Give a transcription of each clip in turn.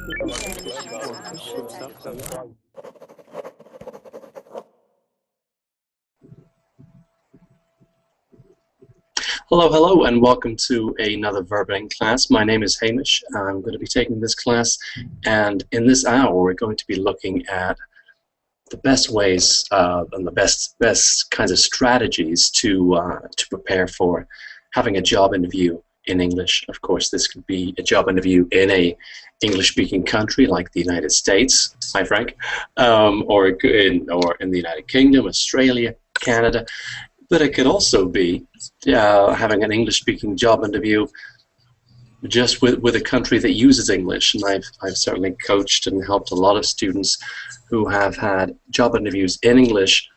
Hello, hello, and welcome to another verbatim class. My name is Hamish. I'm going to be taking this class, and in this hour, we're going to be looking at the best ways and the best kinds of strategies to prepare for having a job interview in English. Of course, this could be a job interview in a English-speaking country like the United States. Hi, Frank, or in the United Kingdom, Australia, Canada. But it could also be having an English-speaking job interview just with a country that uses English. And I've certainly coached and helped a lot of students who have had job interviews in English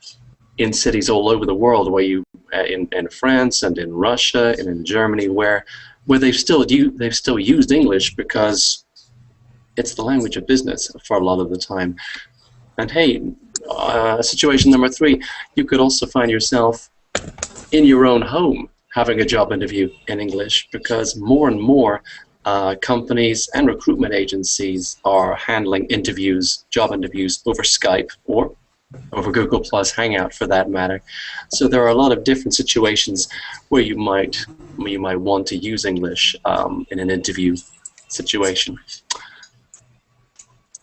in cities all over the world, where in France and in Russia and in Germany, where they've still used English because it's the language of business for a lot of the time. And hey, situation number 3, you could also find yourself in your own home having a job interview in English, because more and more companies and recruitment agencies are handling job interviews over Skype or over Google Plus Hangout for that matter. So there are a lot of different situations where you might want to use English in an interview situation.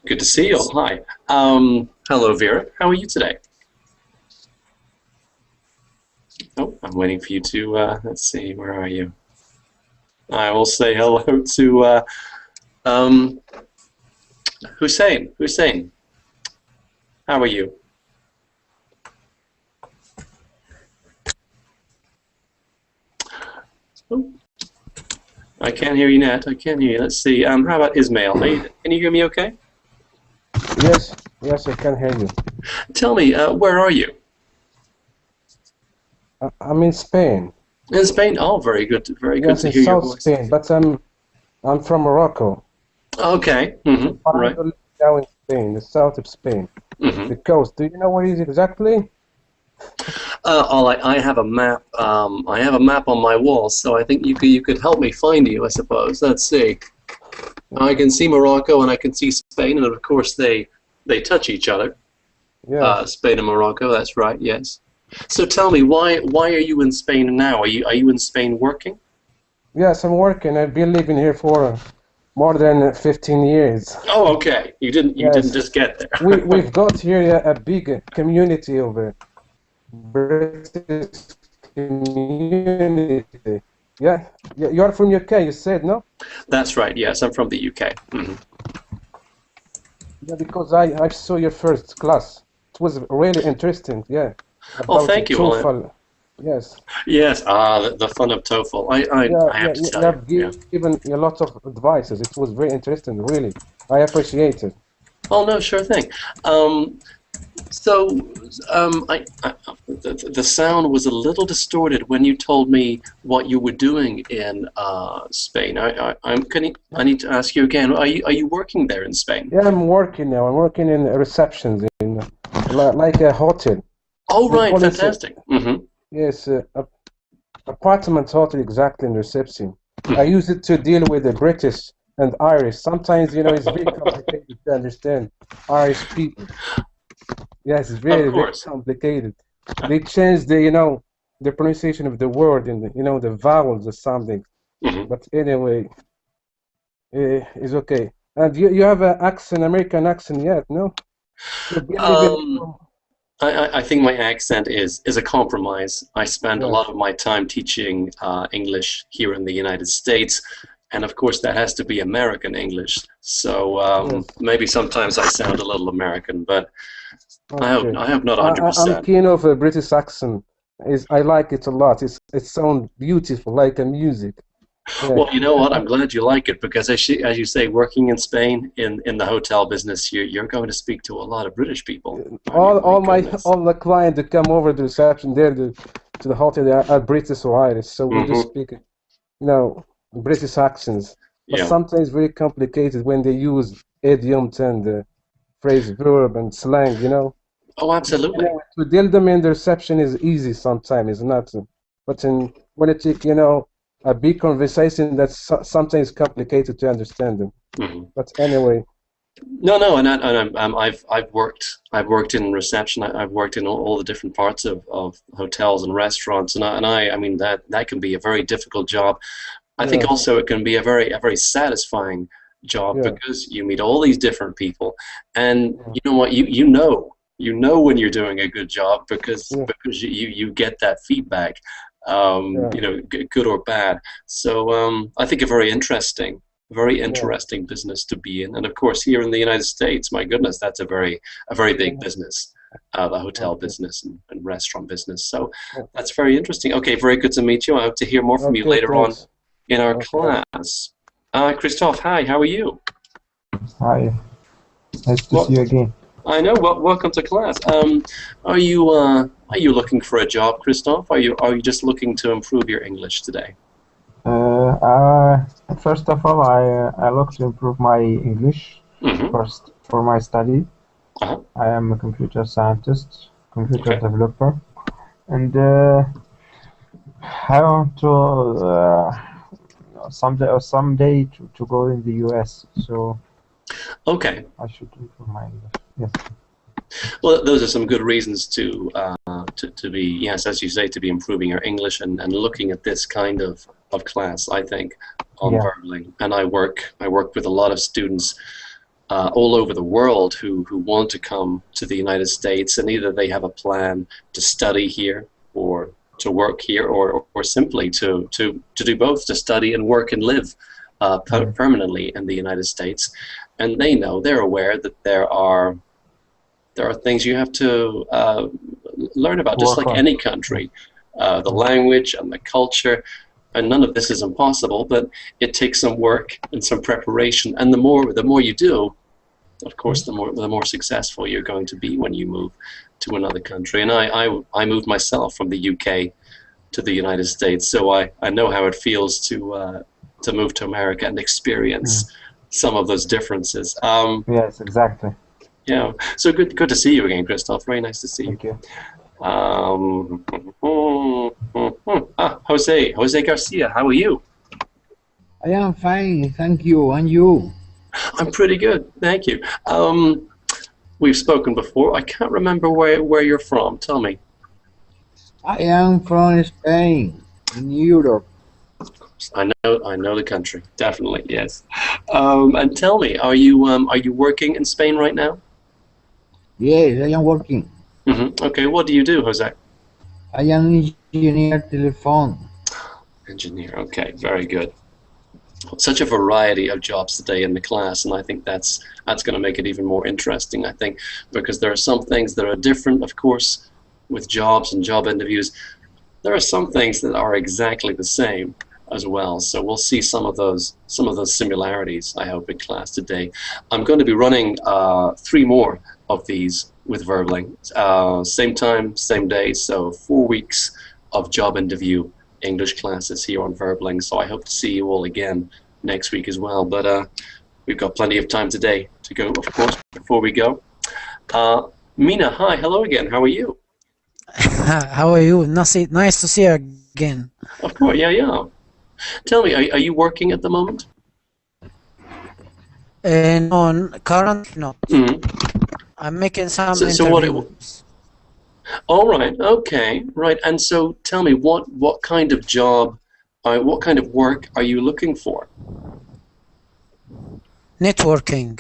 Good to see you. Hi. Hello, Vera. How are you today? Oh, I'm waiting for you to, let's see, where are you? I will say hello to Hussein. Hussein, how are you? Oh, I can't hear you, Nat. I can't hear you. Let's see. How about Ismail? Can you hear me okay? Yes, I can hear you. Tell me, where are you? I'm in Spain. In Spain? Oh, very good. Very good to hear your voice. Yes, in South Spain, but I'm from Morocco. Okay. Right. Now in Spain, the south of Spain, the coast. Do you know where it is exactly? I have a map. I have a map on my wall, so I think you could help me find you, I suppose. Let's see. I can see Morocco and I can see Spain, and of course they touch each other. Yeah. Spain and Morocco. That's right. Yes. So tell me, why are you in Spain now? Are you in Spain working? Yes, I'm working. I've been living here for more than 15 years. Oh, okay. You didn't just get there. We've got here a big community of British community. Yeah, you're from UK. You said no? That's right. Yes, I'm from the UK. Yeah, because I saw your first class. It was really interesting. Yeah. Oh, thank you. TOEFL. Yes. Yes. The fun of TOEFL. I have to tell you. You have given a lot of advices. It was very interesting, really. I appreciate it. Oh no, sure thing. The sound was a little distorted when you told me what you were doing in Spain. I need to ask you again. Are you working there in Spain? Yeah, I'm working now. I'm working in receptions in like a hotel. Oh, right, fantastic. Yes, apartment hotel exactly in reception. I use it to deal with the British and Irish. Sometimes, you know, it's very complicated to understand Irish people. Yes, it's very complicated. They change the, the pronunciation of the word and the vowels or something. But anyway, it's okay. And you have an accent, American accent yet, no? I think my accent is a compromise. I spend a lot of my time teaching English here in the United States, and of course that has to be American English. So maybe sometimes I sound a little American, but I hope not 100%. I'm keen of a British accent. I like it a lot. It sounds beautiful, like a music. Yeah. Well, you know what? I'm glad you like it, because as you say, working in Spain in the hotel business, you're going to speak to a lot of British people. All the clients that come over the reception there to the hotel, they are British or Irish, so we just speak, British accents. But sometimes very complicated when they use idioms and phrase, verb, and slang. Oh, absolutely. Anyway, to deal them in the reception is easy sometimes, it's not. But when it take, a big conversation, that's sometimes complicated to understand them. But anyway, No, no, I've worked in reception. I've worked in all the different parts of hotels and restaurants, I mean that can be a very difficult job. I think Yeah, also it can be a very satisfying job yeah, because you meet all these different people, and yeah, you know what, you know when you're doing a good job yeah, because you get that feedback, yeah, good or bad. So I think a very yeah, interesting business to be in, and of course here in the United States, my goodness, that's a very big yeah. business. The hotel Okay, business and restaurant business. So yeah. that's very interesting. Okay, very good to meet you. I hope to hear more from you Okay, later on thanks. in our Okay. class. Christoph, hi, how are you? Hi, nice to see Well, you again. I know. Well, welcome to class. Are you looking for a job, Christoph? Are you just looking to improve your English today? First of all, I look to improve my English Mm-hmm. first for my study. Uh-huh. I am a computer scientist, computer Okay. developer, and I want to someday to go in the US. So Okay. I should improve my English. Yes. Well, those are some good reasons to be, yes, as you say, to be improving your English and looking at this kind of class, I think, on Yeah. Verbling. And I work with a lot of students all over the world who want to come to the United States, and either they have a plan to study here or to work here, or simply to do both, to study and work and live Mm. permanently in the United States. And they know, they're aware that there are things you have to learn about, just Work like on. any country, the Mm. language and the culture. And none of this is impossible, but it takes some work and some preparation. And the more you do, of course, the more successful you're going to be when you move to another country. And I moved myself from the UK to the United States, so I know how it feels to move to America and Mm. experience some of those differences. Yes, exactly. Yeah, so good to see you again, Christoph. Very nice to see you. Thank you. Um, Jose Garcia, how are you? I am fine, thank you. And you? I'm pretty good, thank you. We've spoken before. I can't remember where you're from. Tell me. I am from Spain, in Europe. I know the country, definitely, yes. And tell me, are you working in Spain right now? Yes, I am working. Okay, what do you do, Jose? I am engineer telephone. Engineer. Okay, very good. Such a variety of jobs today in the class, and I think that's going to make it even more interesting, I think, because there are some things that are different, of course, with jobs and job interviews. There are some things that are exactly the same as well, so we'll see some of those similarities, I hope, in class today. I'm going to be running 3 more of these with Verbling, same time, same day, so 4 weeks of job interview English classes here on Verbling. So I hope to see you all again next week as well. But we've got plenty of time today to go, of course, before we go. Mina, hi, hello again. How are you? How are you? Nice to see you again. Of course, yeah, yeah. Tell me, are you working at the moment? No, currently not. Mm. I'm making some So interviews. all right, okay, right. And so tell me, what kind of job, what kind of work are you looking for? Networking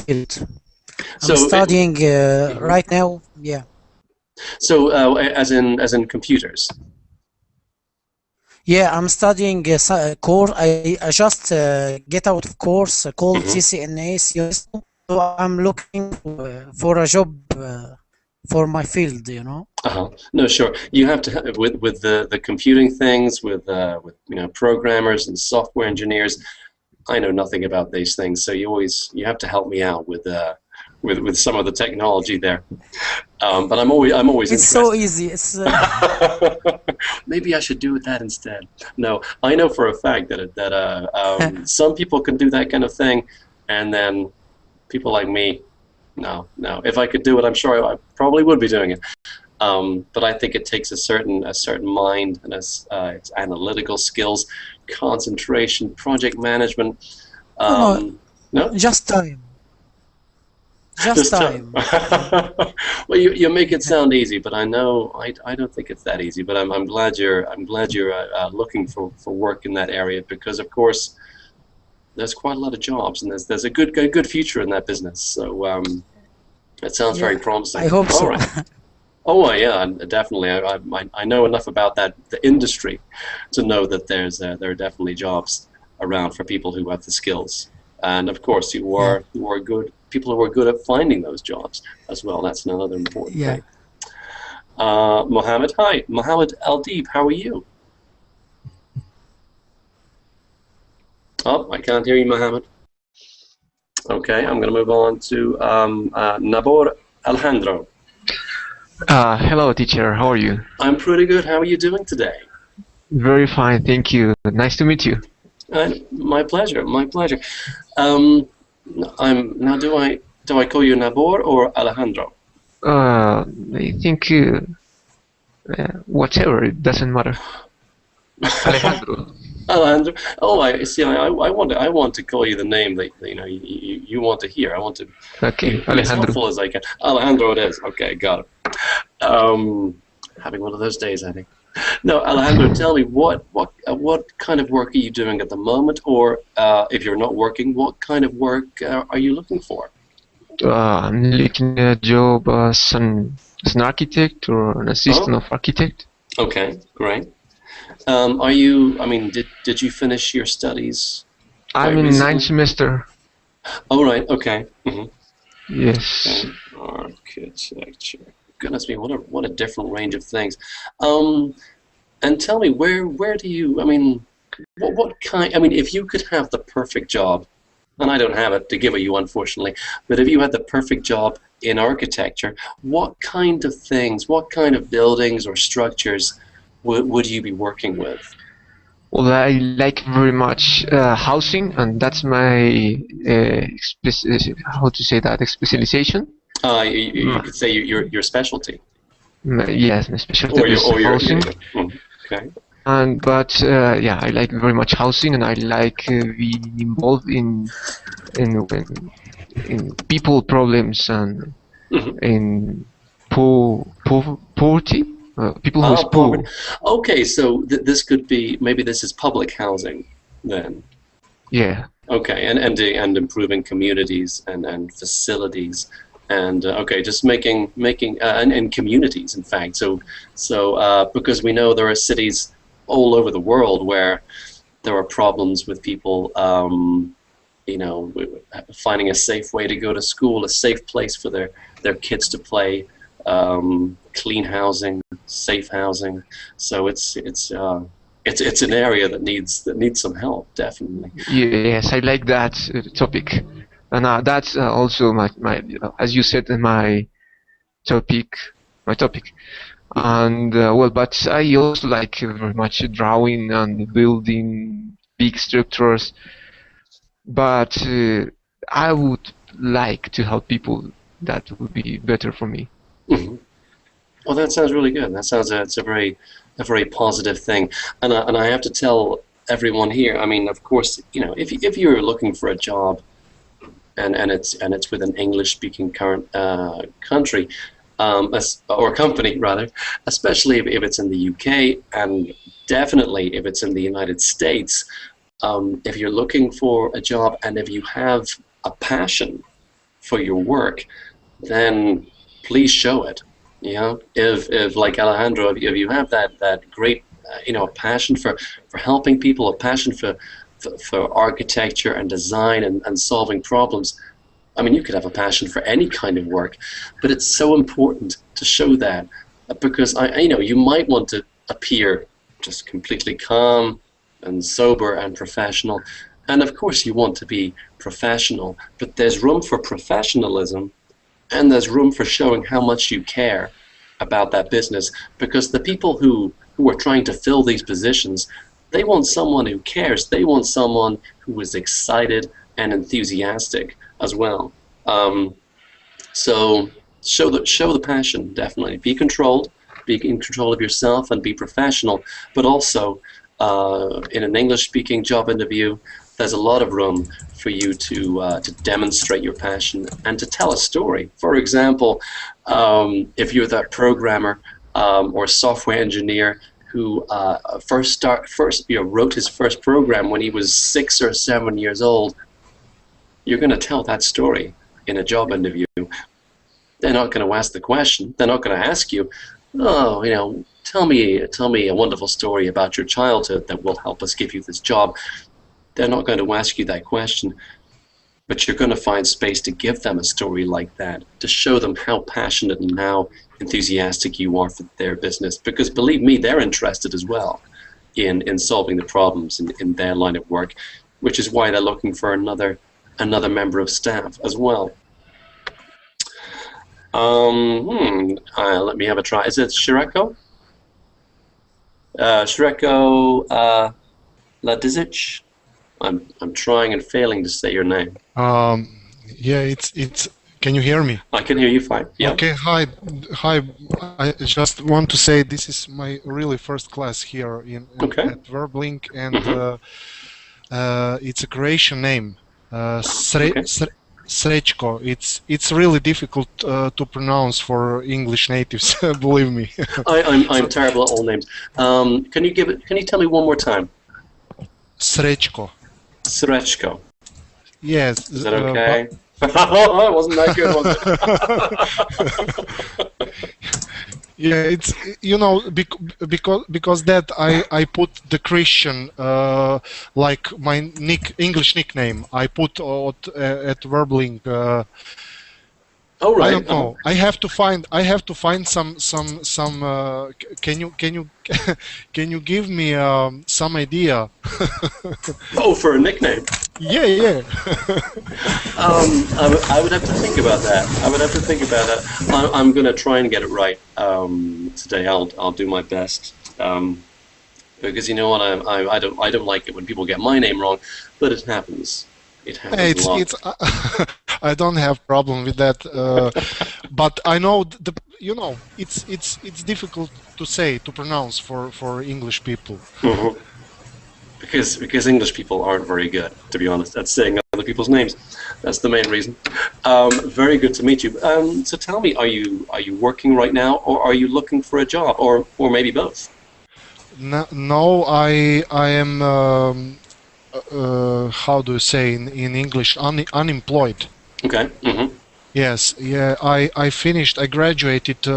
field. I'm So, studying right now. Yeah. so as in computers. Yeah, I'm studying a course. I just get out of course called Hmm. CCNA. So I'm looking for a job for my field, you know. No, sure. You have to with the computing things with programmers and software engineers. I know nothing about these things, so you have to help me out with some of the technology there. But I'm always It's so interested. easy. It's Maybe I should do that instead. No, I know for a fact that some people can do that kind of thing, and then people like me, no, no. If I could do it, I'm sure I probably would be doing it. But I think it takes a certain mind and its analytical skills, concentration, project management. no, no. Um, No? Just time. Just Just tell. time. Well, you make it sound easy, but I know I don't think it's that easy. But I'm glad you're looking for work in that area because of course there's quite a lot of jobs and there's a good future in that business. So it sounds very Yeah, I promising. hope All so. right. Oh yeah, definitely. I know enough about the industry to know that there are definitely jobs around for people who have the skills. And of course, Yeah, you are good people who are good at finding those jobs as well. That's another important yeah. thing. Mohammed, hi, Mohammed Al Deeb, how are you? Oh, I can't hear you, Mohammed. Okay, I'm going to move on to Nabor Alejandro. Hello, teacher. How are you? I'm pretty good. How are you doing today? Very fine, thank you. Nice to meet you. My pleasure. My pleasure. I'm now. Do I call you Nabor or Alejandro? I think whatever, it doesn't matter. Alejandro. Alejandro. Oh, I see. I want to call you the name that you want to hear. I want to Okay, be as Alejandro. helpful as I can. Alejandro, it is. Okay, got it. Having one of those days, I think. No, Alejandro, tell me what kind of work are you doing at the moment, or if you're not working, what kind of work are you looking for? I'm looking at a job as an architect or an assistant of architect. Okay, great. Are you? I mean, did you finish your studies I'm quite in recently? ninth semester. Oh, right. Okay. Yes. Okay. Architecture. Goodness me, what a different range of things. And tell me, where do you? I mean, what kind? I mean, if you could have the perfect job, and I don't have it to give it you, unfortunately, but if you had the perfect job in architecture, what kind of things, what kind of buildings or structures would you be working with? Well, I like very much housing, and that's my how to say that specialization. You could say your specialty, Yes, my specialty is or housing. okay. But yeah, I like very much housing, and I like being involved in in people problems and Mhm. in poverty, people who is Poverty. poor. Okay, so this could be maybe this is public housing then. Yeah, Okay, and improving communities and facilities and okay, just making and communities in fact. So because we know there are cities all over the world where there are problems with people, finding a safe way to go to school, a safe place for their kids to play, clean housing, safe housing. So it's an area that needs some help, definitely. yes, I like that topic, and that's also my as you said, topic, my topic. And well, but I also like very much drawing and building big structures. But I would like to help people. That would be better for me. Mhm. Well, that sounds really good. That sounds it's a very positive thing, and I have to tell everyone here. I mean, of course, if you're looking for a job, and it's with an English-speaking current country, or company rather, especially if it's in the UK, and definitely if it's in the United States. If you're looking for a job and if you have a passion for your work, then please show it. If like Alejandro, if you have that great, passion for helping people, a passion for architecture and design and solving problems. I mean, you could have a passion for any kind of work, but it's so important to show that because you might want to appear just completely calm and sober and professional, and of course you want to be professional, but there's room for professionalism and there's room for showing how much you care about that business, because the people who are trying to fill these positions, they want someone who cares. They want someone who is excited and enthusiastic as well. So show the passion, definitely. Be controlled, be in control of yourself and be professional, but also in an English-speaking job interview, there's a lot of room for you to demonstrate your passion and to tell a story. For example, if you're that programmer or software engineer who first wrote his first program when he was 6 or 7 years old, you're going to tell that story in a job interview. They're not going to ask the question. They're not going to ask you, oh, you know, tell me a wonderful story about your childhood that will help us give you this job. They're not going to ask you that question, but you're going to find space to give them a story like that, to show them how passionate and how enthusiastic you are for their business. Because believe me, they're interested as well in solving the problems in their line of work, which is why they're looking for another member of staff as well. Let me have a try. Is it Shireko? Shireko Ladizic? I'm trying and failing to say your name. Yeah, it's. Can you hear me? I can hear you fine. Yeah. Okay. Hi. I just want to say this is my really first class here at Verblink, and it's a Croatian name. Srećko. It's really difficult to pronounce for English natives. Believe me. I'm terrible at all names. Can you tell me one more time? Srećko. Srećko. Yes. Is that okay? It wasn't that good, was it? Yeah, it's, you know, because that I put the Christian like my English nickname. I put at Verblink. Oh right. I don't know. I have to find some. Can you give me some idea? Oh, for a nickname. Yeah. I would have to think about that. I'm going to try and get it right today. I'll do my best. Because you know what, I don't like it when people get my name wrong, but it happens. It happens a lot. I don't have problem with that, but I know it's difficult to pronounce for English people. Mm-hmm. Because English people aren't very good, to be honest, at saying other people's names. That's the main reason. Very good to meet you. So tell me, are you working right now, or are you looking for a job, or maybe both? No, I am. How do you say in English? Unemployed. Okay. Mm-hmm. Yes. Yeah. I graduated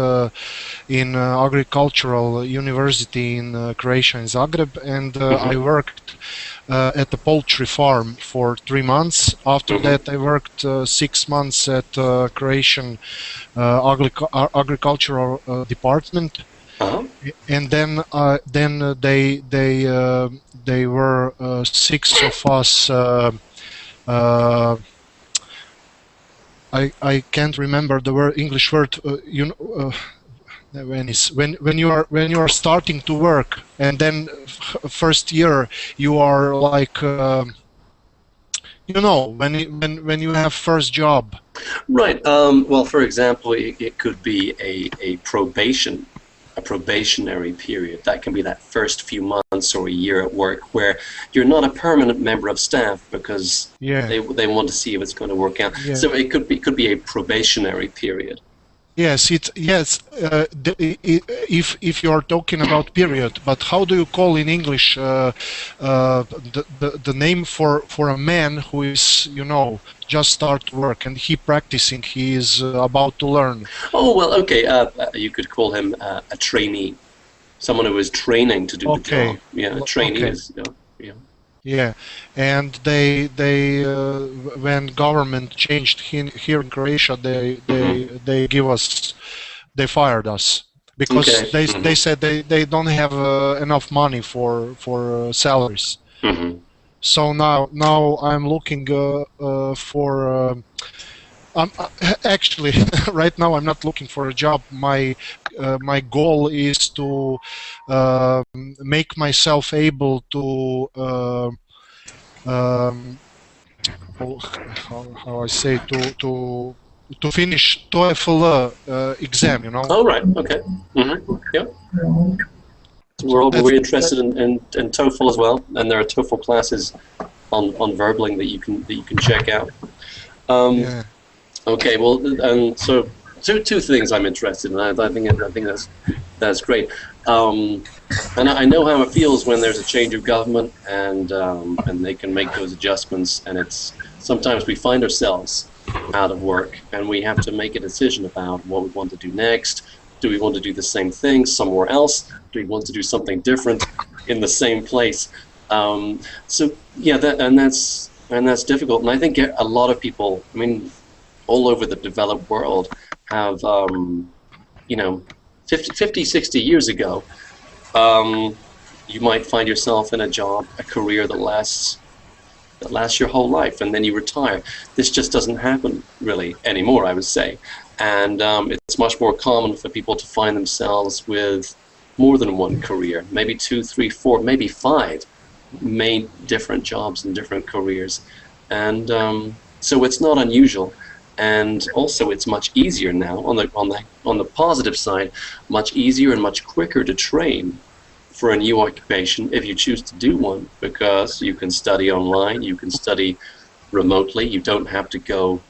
in agricultural university in Croatia in Zagreb, and I worked at the poultry farm for 3 months. After that, I worked 6 months at Croatian agricultural department. And then they were 6 of us. I can't remember the English word. When you are starting to work, and then first year you are like when you have first job. Right. Well, for example, it could be a probationary period. That can be that first few months or a year at work where you're not a permanent member of staff because they want to see if it's going to work out. Yeah. So it could be a probationary period. Yes, if you are talking about period, but how do you call in English the name for a man who is, just start work and he is about to learn? Oh well, okay. You could call him a trainee, someone who is training to do the job. Yeah, a trainee is. Yeah, and they when government changed here in Croatia, they fired us because they said they don't have enough money for salaries. So now I'm looking for. Actually, right now I'm not looking for a job. My goal is to make myself able to how I say to finish TOEFL exam. Oh right, okay. Yeah. We're all very interested in TOEFL as well, and there are TOEFL classes on Verbling that you can check out. Yeah. Okay, well, so two things I'm interested in. I think that's great. And I know how it feels when there's a change of government and they can make those adjustments, and it's sometimes we find ourselves out of work and we have to make a decision about what we want to do next. Do we want to do the same thing somewhere else? Do we want to do something different in the same place? So yeah, that's difficult, and I think a lot of people, I mean, all over the developed world have, you know, 50, 60 years ago, you might find yourself in a job, a career that lasts your whole life, and then you retire. This just doesn't happen really anymore, I would say. And it's much more common for people to find themselves with more than one career, maybe 2, 3, 4, maybe 5 main different jobs and different careers. And so it's not unusual. And also it's much easier now, on the positive side, much easier and much quicker to train for a new occupation if you choose to do one, because you can study online, you can study remotely, you don't have to go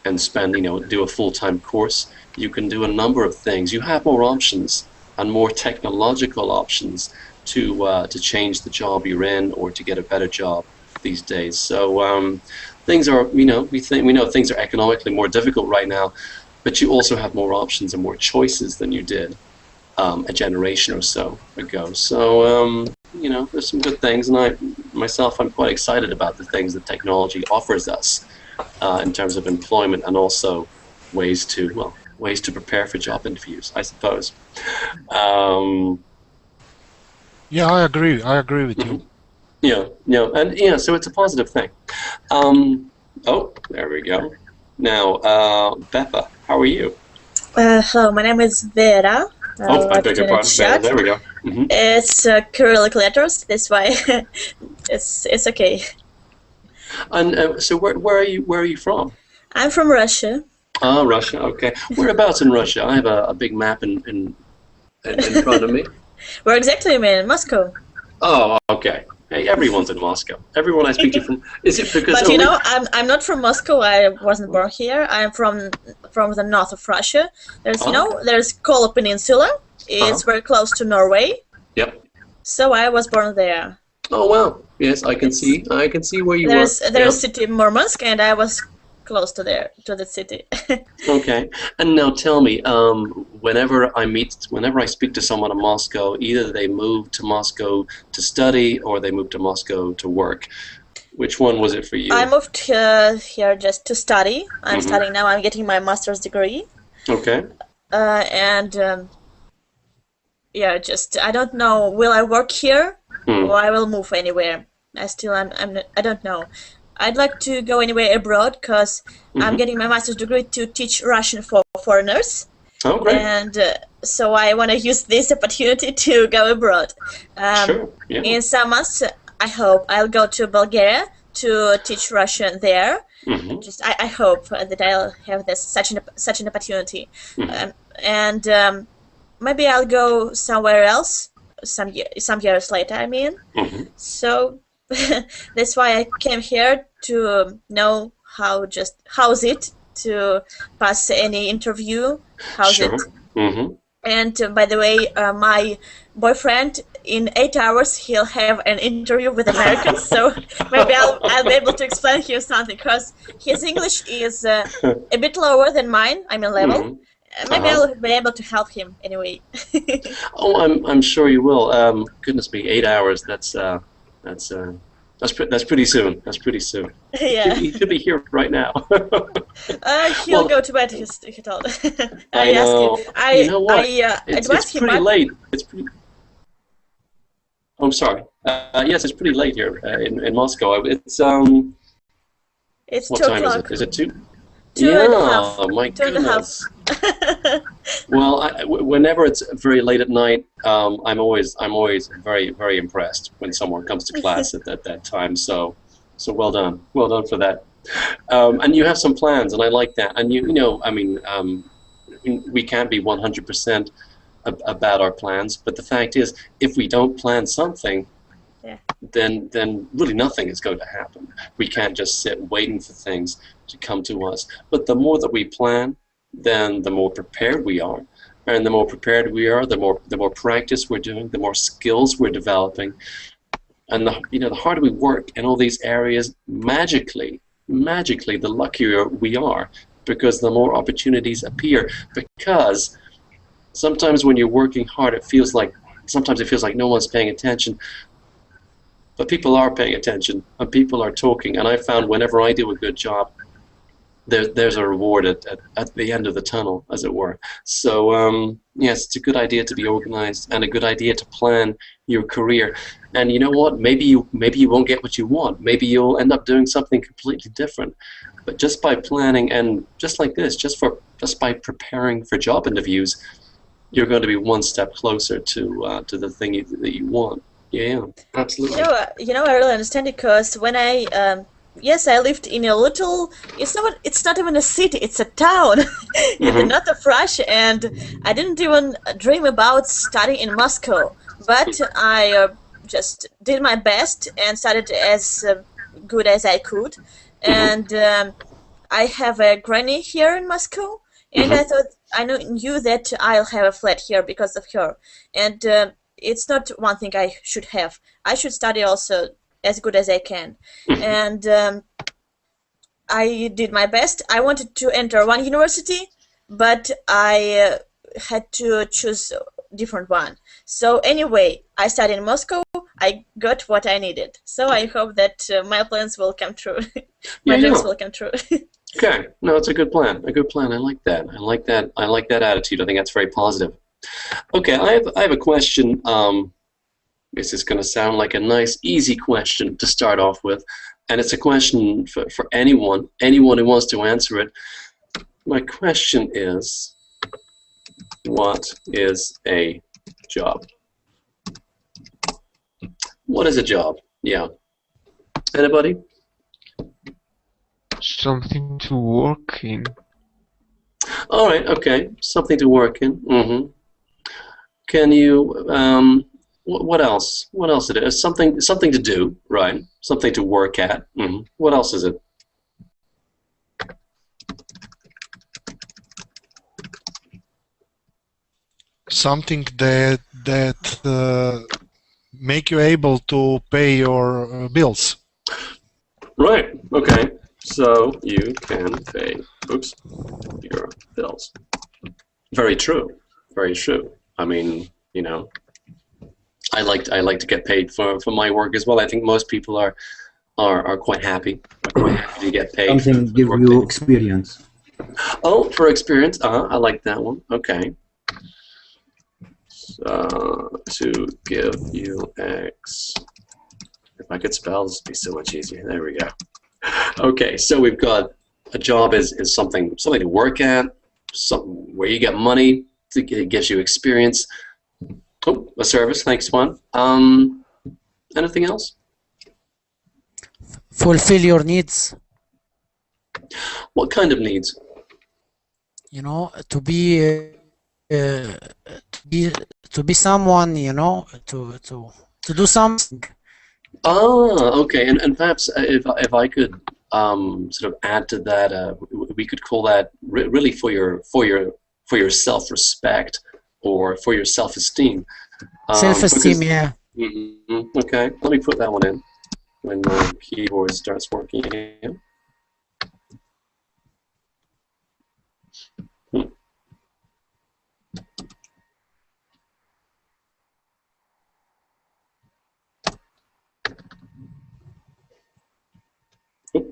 and spend, do a full-time course. You can do a number of things. You have more options and more technological options to change the job you're in or to get a better job these days. So things are, we know things are economically more difficult right now, but you also have more options and more choices than you did a generation or so ago. So there's some good things, and I'm quite excited about the things that technology offers us in terms of employment, and also ways to prepare for job interviews, I suppose. Yeah, I agree with you. Yeah, so it's a positive thing. Oh, there we go. Now, Beppa, how are you? Hello, my name is Vera. I beg your pardon. Vera, there we go. Mm-hmm. It's Cyrillic letters. That's why it's okay. And so, where are you from? I'm from Russia. Ah, Russia. Okay. Whereabouts in Russia? I have a big map in front of me. Where exactly am I? In Moscow. Oh, okay. Hey, everyone's in Moscow. Everyone I speak to from... Is it because... But I'm not from Moscow. I wasn't born here. I'm from the north of Russia. There's, there's Kola Peninsula. It's very close to Norway. Yep. So I was born there. Oh, wow. Yes, I can see where you there's were. There's city Murmansk, and I was close to the city. Okay. And now tell me, whenever I speak to someone in Moscow, either they move to Moscow to study or they move to Moscow to work. Which one was it for you? I moved here just to study. I'm studying now. I'm getting my master's degree. Okay. I don't know. Will I work here or I will move anywhere? I don't know. I'd like to go anywhere abroad because I'm getting my master's degree to teach Russian for foreigners. Oh, great. And so I want to use this opportunity to go abroad. Sure. Yeah. In some months, I hope I'll go to Bulgaria to teach Russian there. I hope that I'll have such an opportunity. Maybe I'll go somewhere else some years later, I mean. So that's why I came here to know how's it to pass any interview. How's it? And by the way, my boyfriend in 8 hours he'll have an interview with Americans, so maybe I'll be able to explain him something because his English is a bit lower than mine. I'm in level. Maybe I'll be able to help him anyway. Oh, I'm sure you will. Goodness me, 8 hours. That's pretty soon. That's pretty soon. Yeah. He should be here right now. He'll go to bed. He told. I know. You know what? It's pretty late. It's pretty. Oh, I'm sorry. Yes, it's pretty late here in Moscow. It's It's what 2 time o'clock. is it? Is it 2? 2 and a half. Oh my 2 and a half. goodness. Well, whenever it's very late at night, I'm always very, very impressed when someone comes to class at that time. So well done for that. And you have some plans, and I like that. And we can't be 100% about our plans, but the fact is, if we don't plan something, Yeah. then really nothing is going to happen. We can't just sit waiting for things to come to us. But the more that we plan, then the more prepared we are. And the more prepared we are, the more practice we're doing, the more skills we're developing. And the harder we work in all these areas, magically, the luckier we are, because the more opportunities appear. Because sometimes when you're working hard, sometimes it feels like no one's paying attention. But people are paying attention, and people are talking. And I found whenever I do a good job, there's a reward at the end of the tunnel, as it were. So yes, it's a good idea to be organized, and a good idea to plan your career. And you know what? Maybe you won't get what you want. Maybe you'll end up doing something completely different. But just by planning, and just like this, just by preparing for job interviews, you're going to be one step closer to the thing that you want. Yeah, absolutely. I really understand it, because when yes, I lived in a little. It's not even a city. It's a town in the north of Russia, and I didn't even dream about studying in Moscow. But I just did my best and studied as good as I could. And I have a granny here in Moscow, and I thought I knew that I'll have a flat here because of her. And it's not one thing I should have. I should study also as good as I can. And I did my best. I wanted to enter one university, but I had to choose different one. So anyway, I studied in Moscow. I got what I needed. So I hope that my plans will come true. My dreams will come true. Okay, no, it's a good plan. A good plan. I like that. I like that attitude. I think that's very positive. Okay, I have a question. This is going to sound like a nice, easy question to start off with, and it's a question for anyone who wants to answer it. My question is, what is a job? What is a job? Yeah. Anybody? Something to work in. All right. Okay. Something to work in. Can you? What else? What else it is? Something to do, right? Something to work at. What else is it? Something that make you able to pay your bills. Right. Okay. So you can pay, your bills. Very true. Very true. I mean, I like to get paid for my work as well. I think most people are quite happy. To get paid. Something give you experience. Oh, for experience. I like that one. Okay. So to give you X. If I could spell, this would be so much easier. There we go. Okay, so we've got a job is something to work at, something where you get money. It gives you experience. Oh, a service. Thanks, Juan. Anything else? Fulfill your needs. What kind of needs? To be someone, to do something. Ah, okay. And perhaps if I could sort of add to that, we could call that really for your self-respect or for your self-esteem. Self-esteem, yeah. Okay, let me put that one in when my keyboard starts working again.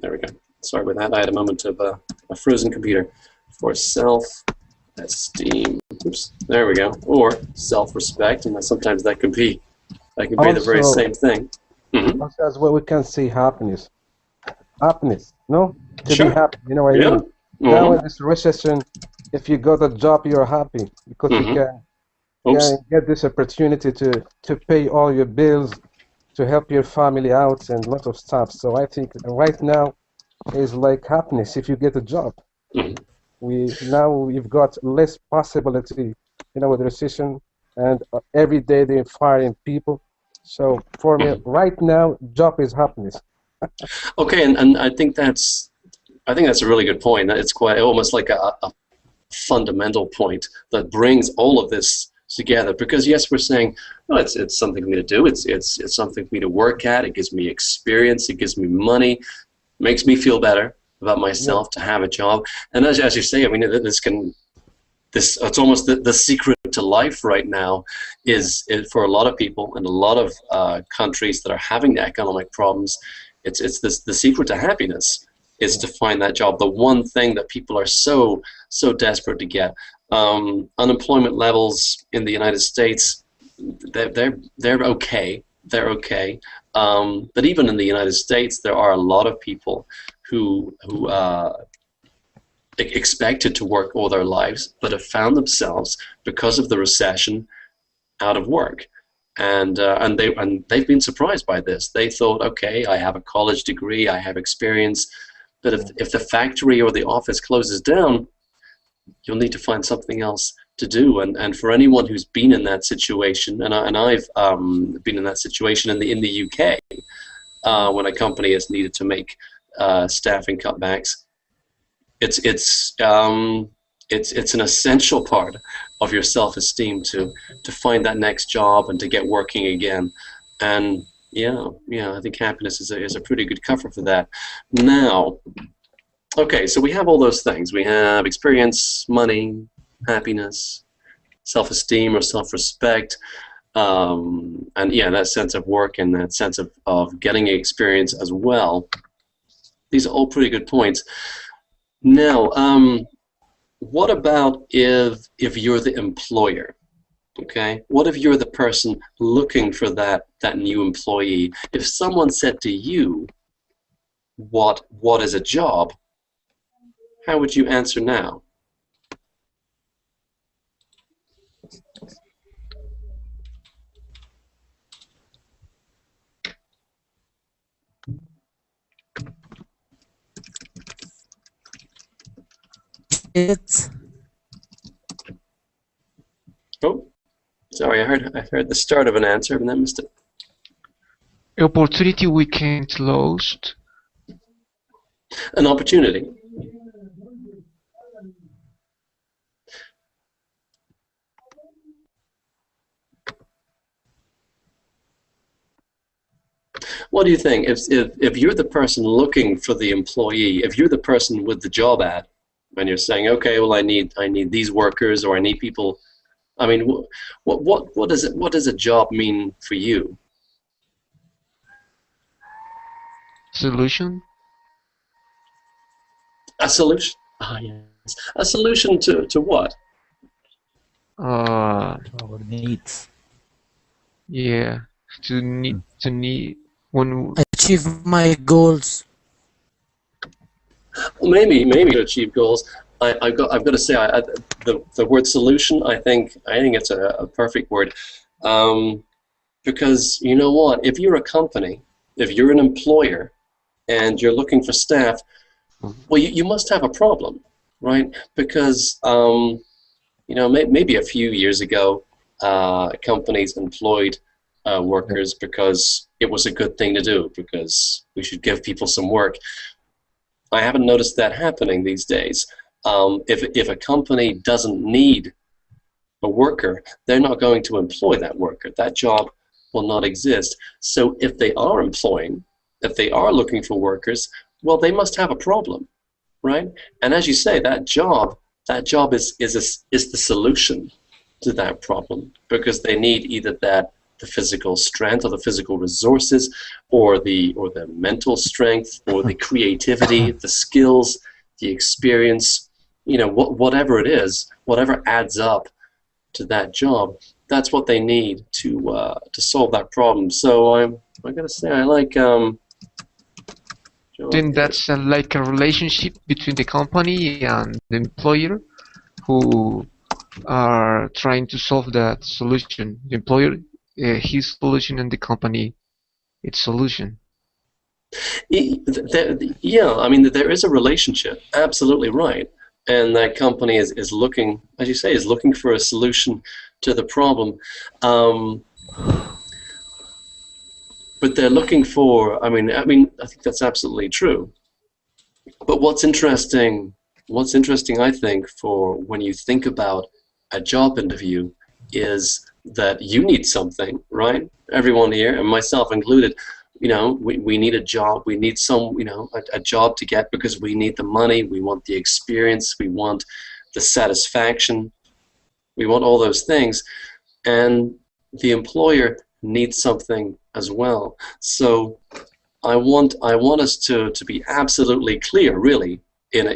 There we go. Sorry about that. I had a moment of a frozen computer. For self-esteem. Oops. There we go. Or self-respect, and sometimes that can be the very same thing. As well, we can say happiness. Happiness, no? To Sure. be happy. You know what I mean? Now in this recession, if you got a job, you're happy because you can get this opportunity to pay all your bills, to help your family out, and a lot of stuff. So I think right now is like happiness if you get a job. We've got less possibility, with recession, and every day they're firing people. So for me, right now, job is happiness. Okay, and I think that's a really good point. It's quite almost like a fundamental point that brings all of this together. Because yes, we're saying, no, it's something for me to do. It's something for me to work at. It gives me experience. It gives me money. Makes me feel better about myself to have a job. And as you say, I mean, it's almost the secret to life right now is for a lot of people in a lot of countries that are having economic problems. It's the secret to happiness is to find that job. The one thing that people are so desperate to get. Unemployment levels in the United States, they're okay. They're okay. But even in the United States, there are a lot of people who expected to work all their lives, but have found themselves because of the recession out of work, and they've been surprised by this. They thought, okay, I have a college degree, I have experience, but if the factory or the office closes down, you'll need to find something else to do. And for anyone who's been in that situation, and I've been in that situation in the UK, when a company has needed to make staffing cutbacks. It's an essential part of your self-esteem to find that next job and to get working again. And yeah, I think happiness is a pretty good cover for that. Now, okay, so we have all those things. We have experience, money, happiness, self-esteem or self-respect, and yeah, that sense of work and that sense of getting experience as well. These are all pretty good points. Now, what about if you're the employer? Okay, what if you're the person looking for that new employee? If someone said to you, "What is a job?" How would you answer now? It's Oh, sorry, I heard the start of an answer and then missed it. Opportunity we can't lose. An opportunity. What do you think? If you're the person looking for the employee, if you're the person with the job ad, and you're saying, okay, well, I need these workers, or I need people. I mean, what does a job mean for you? Solution? A solution. Ah, yes. A solution to what? Our needs. Yeah, to need when Achieve my goals. Well, maybe to achieve goals. I've got to say, the word solution. I think it's a perfect word, because you know what? If you're a company, if you're an employer, and you're looking for staff, well, you must have a problem, right? Because you know, maybe a few years ago, companies employed workers because it was a good thing to do, because we should give people some work. I haven't noticed that happening these days. If a company doesn't need a worker, they're not going to employ that worker. That job will not exist. So if they are employing, if they are looking for workers, well, they must have a problem, right? And as you say, that job is the solution to that problem, because they need either the physical strength or the physical resources, or the mental strength, or the creativity, the skills, the experience, you know, whatever it is, whatever adds up to that job, that's what they need to solve that problem. So I gotta say, I like. then that's like a relationship between the company and the employer, who are trying to solve that solution. The employer, his solution, and the company, its solution. Yeah, I mean, there is a relationship, absolutely right. And that company is looking, as you say, is looking for a solution to the problem. but they're looking for. I think that's absolutely true. But what's interesting, I think, for when you think about a job interview, is that you need something, right? Everyone here, and myself included, we need a job. We need a job to get, because we need the money. We want the experience. We want the satisfaction. We want all those things, and the employer needs something as well. So I want us to be absolutely clear, really, in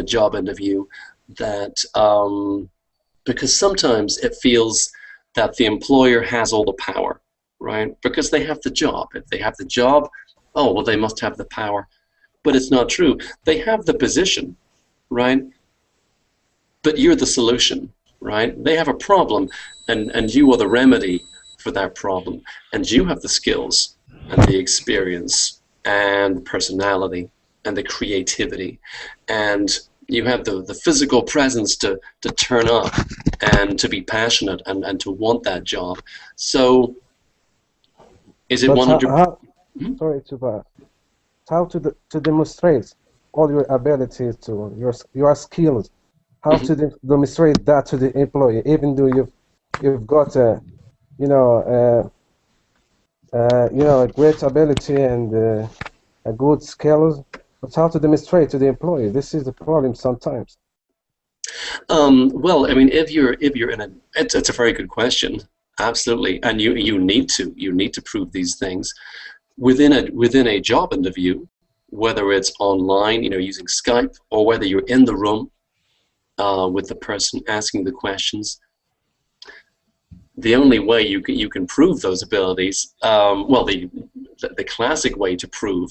a job interview, that because sometimes it feels that the employer has all the power, right? Because they have the job. If they have the job, oh well, they must have the power. But it's not true. They have the position, right? But you're the solution, right? They have a problem, and you are the remedy for that problem, and you have the skills and the experience and personality and the creativity, and you have the physical presence to turn up and to be passionate and to want that job. So is it 100%? Sorry to how to demonstrate all your abilities, to your skills, how to demonstrate that to the employee, even though you've got a a great ability and a good skills, but how to demonstrate to the employee. This is the problem sometimes. Well, I mean, if you're in a, it's a very good question, absolutely, and you need to prove these things within a job interview, whether it's online, using Skype, or whether you're in the room with the person asking the questions. The only way you can prove those abilities, well, the classic way to prove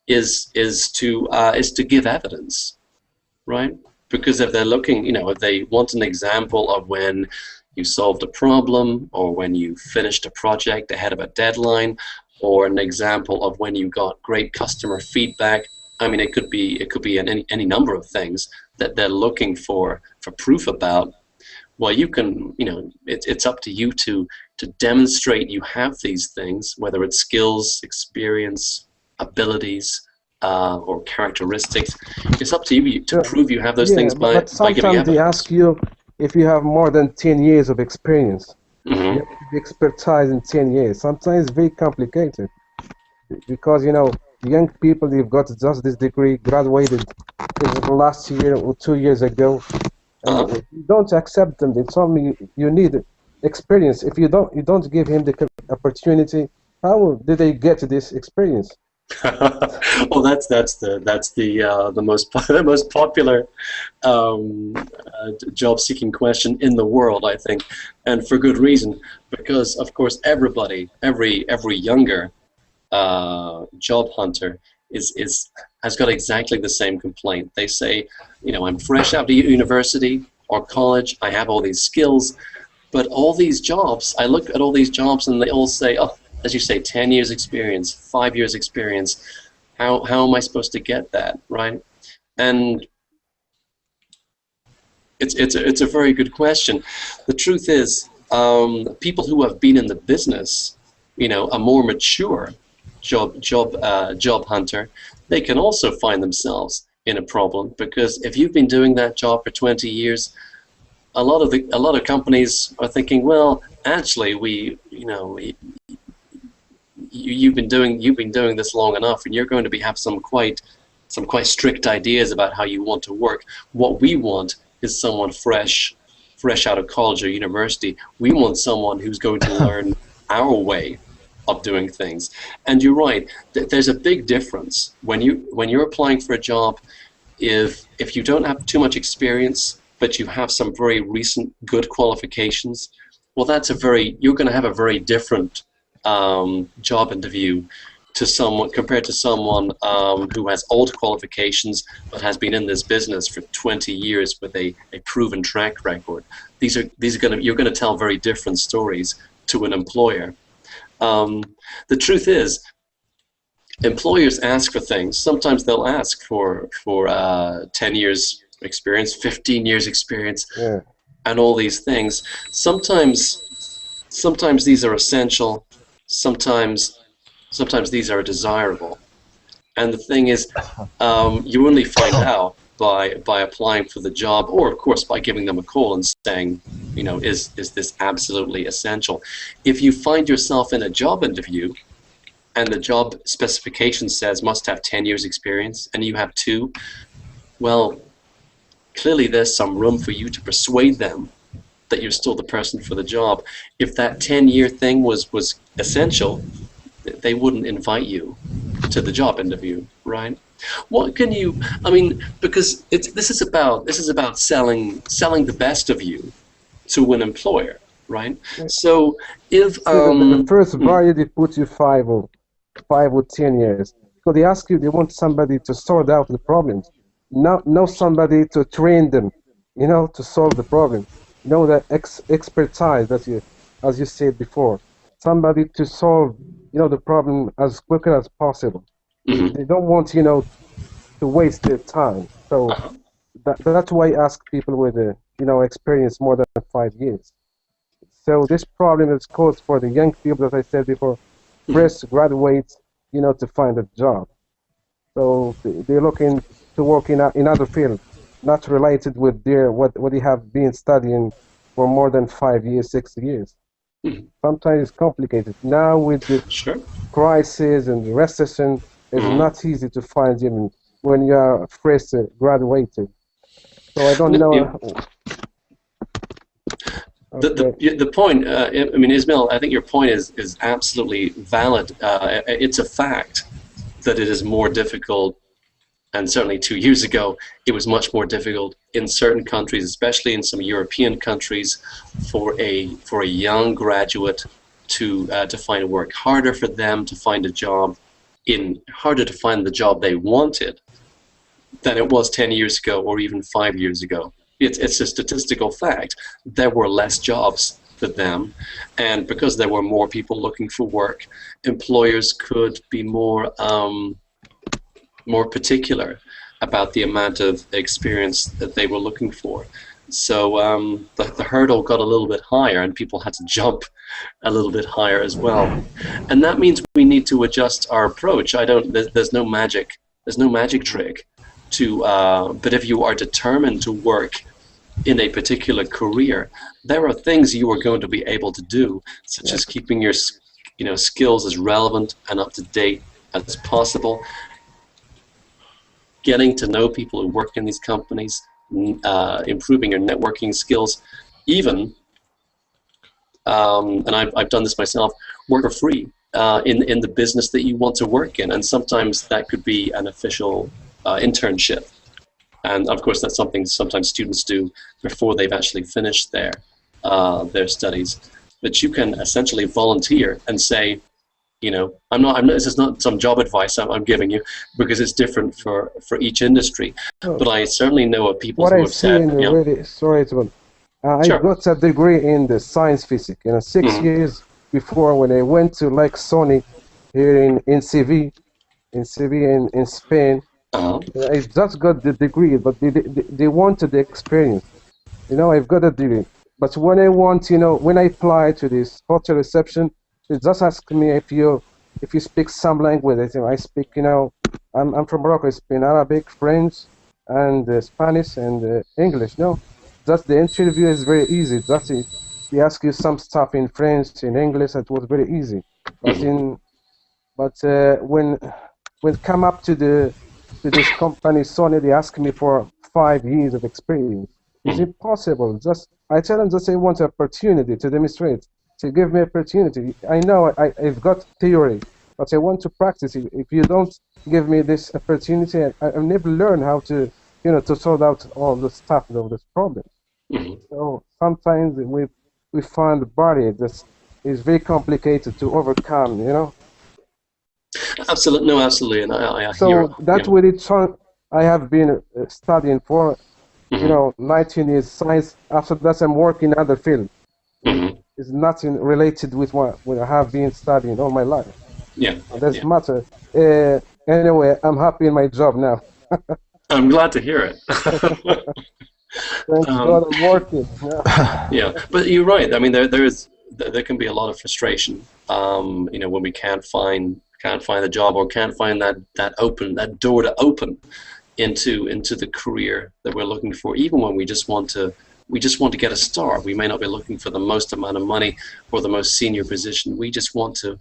is to give evidence, right? Because if they're looking, if they want an example of when you solved a problem, or when you finished a project ahead of a deadline, or an example of when you got great customer feedback, I mean, it could be any number of things that they're looking for proof about. Well, you can, it's up to you to demonstrate you have these things, whether it's skills, experience, abilities, or characteristics. It's up to you to prove you have those things by giving evidence. But sometimes they ask you if you have more than 10 years of experience. You have to be expertise in 10 years. Sometimes it's very complicated, because young people, they've got just this degree, graduated last year or 2 years ago. And if you don't accept them, they tell me you need experience. If you don't give him the opportunity, how did they get this experience? Well, that's the most popular job-seeking question in the world, I think, and for good reason, because of course every younger job hunter has got exactly the same complaint. They say, I'm fresh out of university or college, I have all these skills, but all these jobs, I look at all these jobs and they all say, oh, as you say, 10 years experience, 5 years experience, how am I supposed to get that, right? And it's a very good question. The truth is, people who have been in the business, a more mature job hunter, they can also find themselves in a problem, because if you've been doing that job for 20 years, a lot of companies are thinking, well, actually, you've been doing this long enough, and you're going to have some quite strict ideas about how you want to work. What we want is someone fresh out of college or university. We want someone who's going to learn our way of doing things. And you're right, there's a big difference when you're applying for a job. If you don't have too much experience, but you have some very recent good qualifications, well, you're going to have a very different job interview compared to someone who has old qualifications but has been in this business for 20 years with a proven track record. You're going to tell very different stories to an employer. The truth is, employers ask for things. Sometimes they'll ask for 10 years experience, 15 years experience, and all these things. Sometimes these are essential. Sometimes Sometimes these are desirable. And the thing is, you only find out by applying for the job, or of course by giving them a call and saying, you know, is this absolutely essential? If you find yourself in a job interview and the job specification says must have 10 years experience and you have 2, well, clearly there's some room for you to persuade them that you're still the person for the job. If that 10-year thing was essential, they wouldn't invite you to the job interview, right? What can you? I mean, because this is about selling the best of you to an employer, right? So if the first barrier they put you 5 or 10 years, so they ask you, they want somebody to sort out the problems, not somebody to train them, you know, to solve the problem. You know, that expertise that you, as you said before, somebody to solve, you know, the problem as quickly as possible. They don't want, you know, to waste their time. So that's why I ask people with, you know, experience more than 5 years. So this problem is caused for the young people, as I said before, fresh graduates, you know, to find a job. So they're looking to work in other fields, not related with their what they have been studying for more than 5 years, 6 years. Sometimes it's complicated. Now with the crisis and the recession, it's not easy to find him when you are fresh graduated. So I don't know. The point, I mean, Ismail, I think your point is absolutely valid. It's a fact that it is more difficult, and certainly 2 years ago, it was much more difficult in certain countries, especially in some European countries, for a young graduate to find work. Harder for them to find a job, harder to find the job they wanted than it was 10 years ago or even 5 years ago. It's a statistical fact. There were less jobs for them, and because there were more people looking for work, employers could be more particular about the amount of experience that they were looking for. So the hurdle got a little bit higher, and people had to jump a little bit higher as well. And that means we need to adjust our approach. There's no magic trick to. But if you are determined to work in a particular career, there are things you are going to be able to do, such as keeping your skills as relevant and up to date as possible, getting to know people who work in these companies, improving your networking skills, even, and I've done this myself, work for free in the business that you want to work in, and sometimes that could be an official internship. And of course, that's something sometimes students do before they've actually finished their studies. But you can essentially volunteer and say, you know, this is not some job advice I'm giving you, because it's different for each industry. But I certainly know of people who have said, sorry to I got a degree in the science physics. You know, 6 years before, when I went to like Sony here in Seville, in Spain. I just got the degree, but they wanted the experience. You know, I've got a degree, but when I want, you know, when I apply to this hotel reception, they just ask me if you speak some language. I speak, you know, I'm from Morocco. I speak Arabic, French, and Spanish and English. No, just the interview is very easy. Just they ask you some stuff in French, in English. It was very easy. But when come up to this company, Sony, they ask me for 5 years of experience. Is it possible? I tell them, I want an opportunity to demonstrate, to give me opportunity. I know I've got theory, but I want to practice it. If you don't give me this opportunity, I'll never learn how to, you know, to sort out all the stuff, of this problem. So sometimes we find a barrier that is very complicated to overcome, you know. Absolutely, and I so hear. That's what I have been studying for, you know, 19 years science. After that, I'm working in other field. It's nothing related with what I have been studying all my life. Doesn't matter. Anyway, I'm happy in my job now. I'm glad to hear it. Thank God I'm working. Yeah, but you're right. I mean, there can be a lot of frustration, you know, when we can't find can't find a job, or can't find that door to open into the career that we're looking for. Even when we just want to get a start. We may not be looking for the most amount of money or the most senior position. We just want to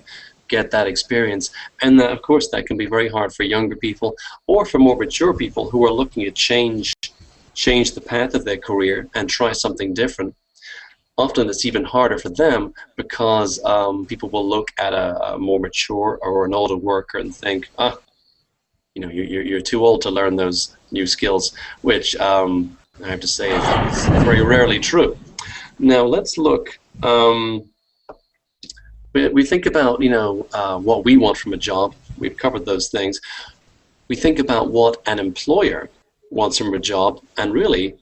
get that experience. And of course, that can be very hard for younger people or for more mature people who are looking to change the path of their career and try something different. Often it's even harder for them because people will look at a more mature or an older worker and think, you know, you're too old to learn those new skills, which I have to say is very rarely true. Now let's look. We think about, you know, what we want from a job. We've covered those things. We think about what an employer wants from a job, and really,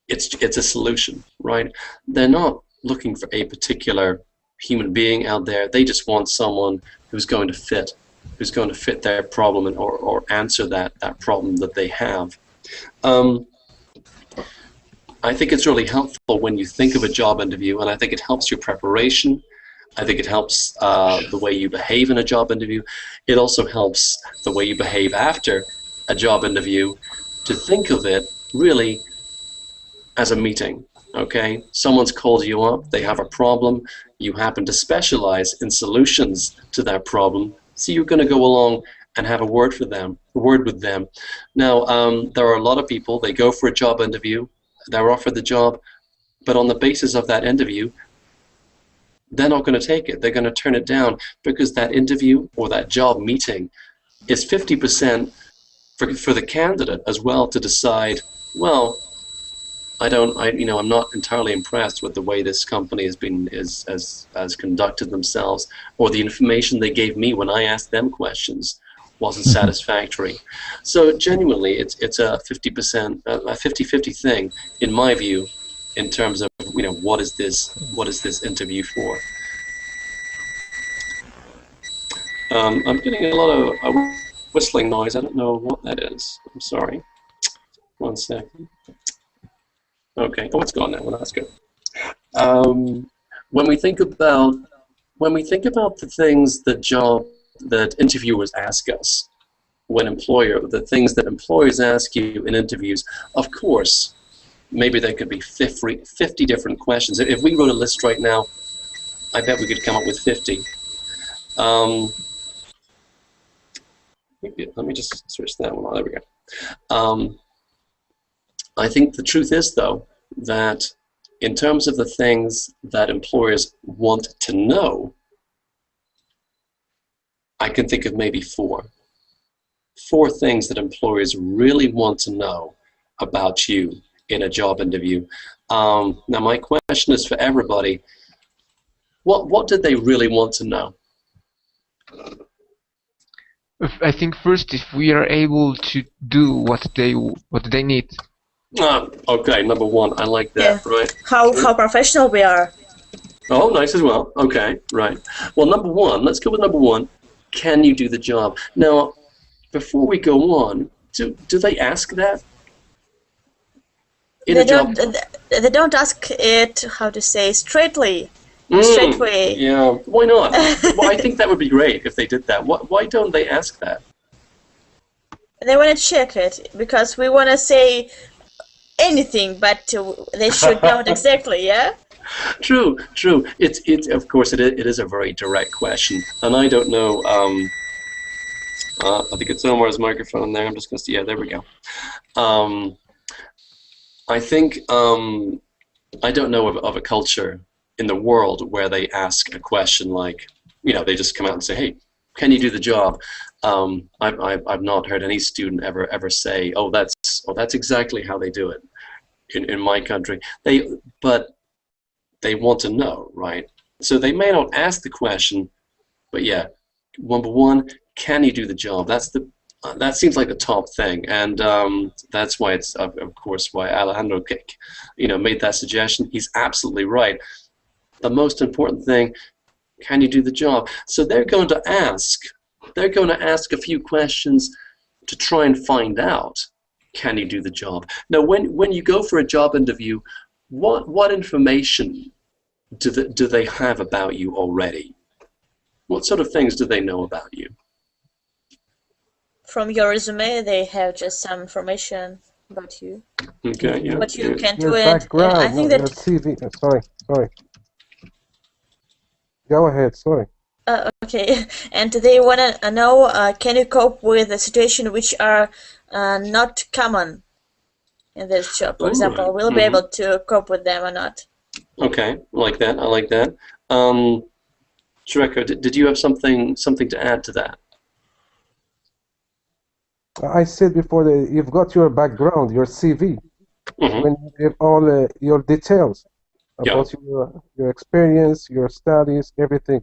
it's a solution, right? They're not looking for a particular human being out there. They just want someone who's going to fit their problem or answer that problem that they have. I think it's really helpful when you think of a job interview, and I think it helps your preparation. I think it helps the way you behave in a job interview. It also helps the way you behave after a job interview, to think of it really as a meeting, okay? Someone's called you up, they have a problem, you happen to specialize in solutions to that problem, so you're going to go along and have a word with them. Now, there are a lot of people, they go for a job interview, they're offered the job, but on the basis of that interview, they're not going to take it. They're going to turn it down because that interview or that job meeting is 50% for the candidate as well to decide, well, I'm not entirely impressed with the way this company has conducted themselves, or the information they gave me when I asked them questions wasn't satisfactory. So genuinely, it's a 50%, a 50-50 thing, in my view, in terms of, you know, what is this interview for? I'm getting a lot of whistling noise. I don't know what that is. I'm sorry. 1 second. Okay. Oh, it's gone now. Well, that's good. When we think about the things that interviewers ask us, the things that employers ask you in interviews, of course, maybe there could be 50 different questions. If we wrote a list right now, I bet we could come up with 50. Let me just switch that one. There we go. I think the truth is, though, that in terms of the things that employers want to know, I can think of maybe four things that employers really want to know about you in a job interview. Now, my question is for everybody. What did they really want to know? I think first, if we are able to do what they need. Okay, number one, I like that. Yeah. Right. How professional we are. Oh, nice as well. Okay, right. Well, number one, let's go with number one. Can you do the job? Now, before we go on, do they ask that? They don't ask it, how to say, straightly. Straight way. Yeah, why not? Well, I think that would be great if they did that. Why don't they ask that? They want to check it, because we want to say anything, but they should know it exactly, yeah? True. It's of course it is a very direct question, and I don't know. I think it's Omar's microphone there. I'm just going to see. Yeah, there we go. I think I don't know of a culture in the world where they ask a question like, you know, they just come out and say, "Hey, can you do the job?" I've not heard any student ever say, "Oh, that's exactly how they do it." In my country, but they want to know, right? So they may not ask the question, but yeah, number one, can you do the job? That seems like the top thing, and that's why it's of course why Alejandro, you know, made that suggestion. He's absolutely right. The most important thing, can you do the job? So they're going to ask a few questions to try and find out, can you do the job? Now, when you go for a job interview, what information do they have about you already? What sort of things do they know about you? From your resume, they have just some information about you, Okay, yeah. what you can do Your it, and I background, think no, your that CV. Sorry. Go ahead. Sorry. okay, and they want to know, can you cope with a situation which are not common in this job? For All right. example, will be able to cope with them or not? Okay, I like that. I like that. Shreko, did you have something to add to that? I said before that you've got your background, your CV, Mm-hmm. when you have all your details Yeah. about your experience, your studies, everything,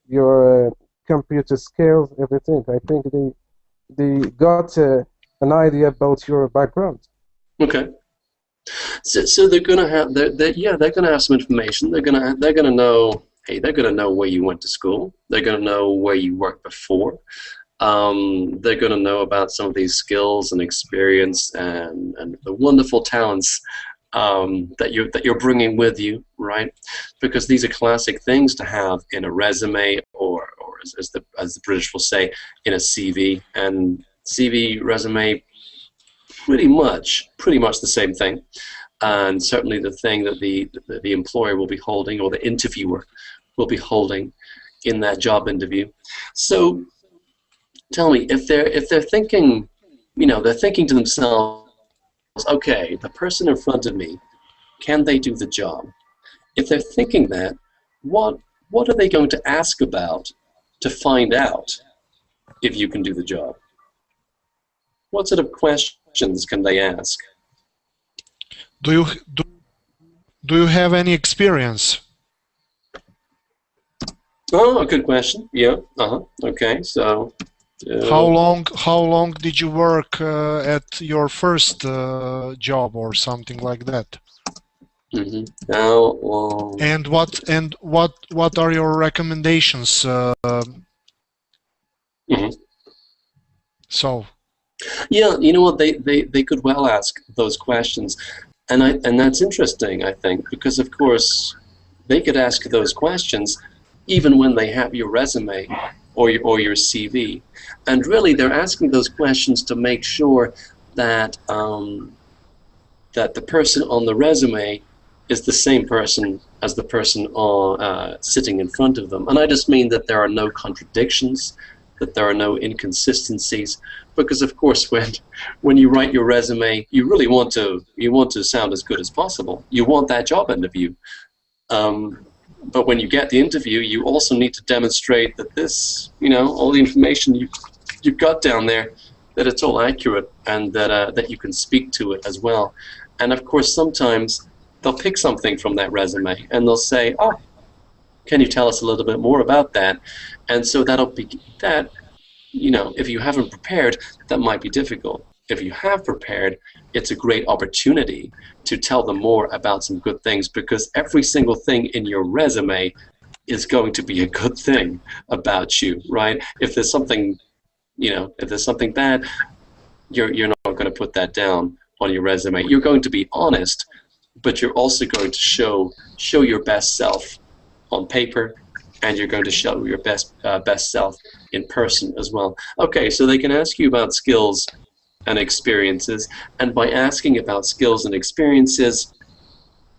your computer skills, everything. I think they got an idea about your background. Okay. So they're gonna have they're gonna have some information. They're gonna know. Hey, they're gonna know where you went to school. They're gonna know where you worked before. They're gonna know about some of these skills and experience and the wonderful talents that you're bringing with you, right? Because these are classic things to have in a resume, or as the British will say, in a CV. And CV, resume, pretty much the same thing. And certainly the thing that the employer will be holding, or the interviewer will be holding in that job interview. So tell me, if they're thinking, they're thinking to themselves, okay, the person in front of me, can they do the job? If they're thinking that, what are they going to ask about to find out if you can do the job? What sort of questions can they ask? Do you have any experience? Oh, a good question. Yeah. Okay. So. How long did you work at your first job or something like that? Mm-hmm. And what are your recommendations? Mm-hmm. So. Yeah, you know what? They could well ask those questions, and that's interesting, I think, because of course they could ask those questions even when they have your resume or your CV, and really they're asking those questions to make sure that that the person on the resume is the same person as the person sitting in front of them. And I just mean that there are no contradictions, that there are no inconsistencies, because of course when you write your resume, you really want to sound as good as possible. You want that job interview. But when you get the interview, you also need to demonstrate that this, all the information you've got down there, that it's all accurate, and that you can speak to it as well. And of course, sometimes they'll pick something from that resume and they'll say, "Oh, can you tell us a little bit more about that?" And so that'll be that. If you haven't prepared, that might be difficult. If you have prepared, it's a great opportunity to tell them more about some good things, because every single thing in your resume is going to be a good thing about you, right? If there's something, if there's something bad, you're not going to put that down on your resume. You're going to be honest, but you're also going to show your best self on paper, and you're going to show your best self in person as well. Okay, so they can ask you about skills and experiences, and by asking about skills and experiences,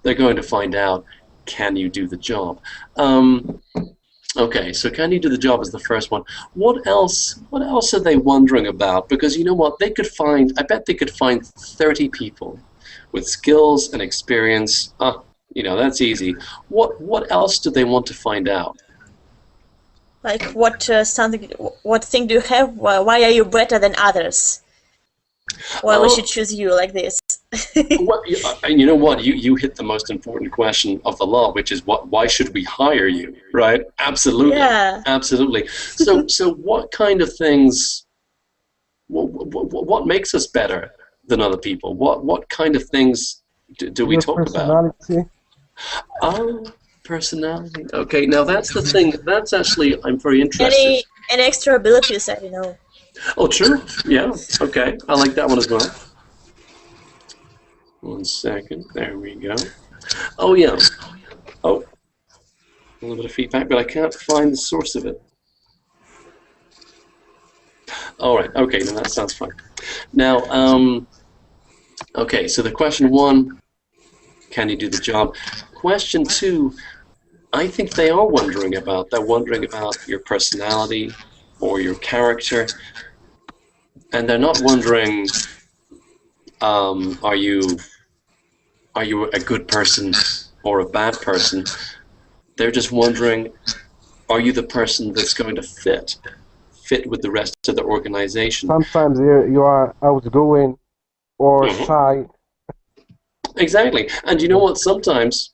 they're going to find out, can you do the job? Okay, so can you do the job is the first one. What else are they wondering about? Because you know what, I bet they could find 30 people with skills and experience. That's easy. What else do they want to find out? Like what thing do you have? Why are you better than others? Why we should choose you like this? Well, you know what? You hit the most important question of the lot, which is why should we hire you, right? Absolutely, yeah. Absolutely. So what kind of things? What makes us better than other people? What kind of things do we talk about? Personality. Okay, now that's the thing. That's actually, I'm very interested. Any extra abilities, I don't know. Oh, true. Yeah. Okay, I like that one as well. 1 second. There we go. Oh, yeah. Oh. A little bit of feedback, but I can't find the source of it. All right. Okay, then that sounds fine. Now, okay. So the question one, can you do the job? Question two, I think they are wondering about. They're wondering about your personality or your character, and they're not wondering, are you a good person or a bad person? They're just wondering, are you the person that's going to fit with the rest of the organization? Sometimes you are outgoing or shy. Exactly. And you know what? Sometimes